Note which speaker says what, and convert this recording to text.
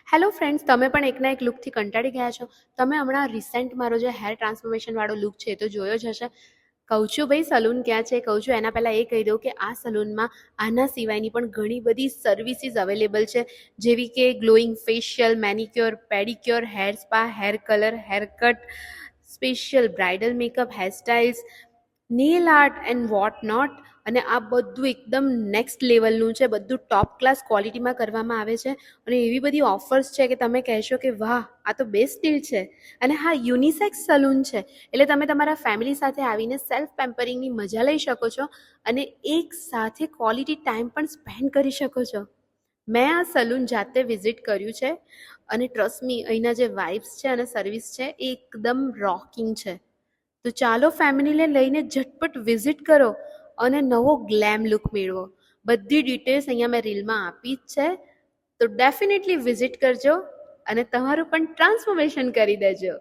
Speaker 1: Hello friends, તમે પણ એકના એક લુકથી કંટાળી ગયા છો? તમે હમણાં રિસેન્ટ મારો જે હેર ટ્રાન્સફોર્મેશન વાળો લુક છે એ તો જોયો જ હશે. કહું છું ભાઈ સલૂન ક્યાં છે, કહું છું એના પહેલાં એ કહી દઉં કે આ સલૂનમાં આના સિવાયની પણ ઘણી બધી સર્વિસીસ અવેલેબલ છે, જેવી કે glowing facial, manicure, pedicure, hair spa, hair colour, hair cut, special bridal makeup, hairstyles, nail art and what not. અને આ બધું એકદમ નેક્સ્ટ લેવલનું છે, બધું ટોપ ક્લાસ ક્વોલિટીમાં કરવામાં આવે છે. અને એવી બધી ઓફર્સ છે કે તમે કહેશો કે વાહ, આ તો બેસ્ટ ડીલ છે. અને હા, યુનિસેક્સ સલૂન છે, એટલે તમે તમારા ફેમિલી સાથે આવીને સેલ્ફ પેમ્પરિંગની મજા લઈ શકો છો અને એક સાથે ક્વોલિટી ટાઈમ પણ સ્પેન્ડ કરી શકો છો. મેં આ સલૂન જાતે વિઝિટ કર્યું છે અને ટ્રસ્ટ મી, અહીંના જે વાઇબ્સ છે અને સર્વિસ છે એ એકદમ રોકિંગ છે. તો ચાલો ફેમિલીને લઈને ઝટપટ વિઝિટ કરો અને નવો ગ્લેમ લુક મેળવો. બધી ડિટેલ્સ અહીંયા મેં રીલમાં આપી જ છે, તો ડેફિનેટલી વિઝિટ કરજો અને તમારું પણ ટ્રાન્સફોર્મેશન કરી દેજો.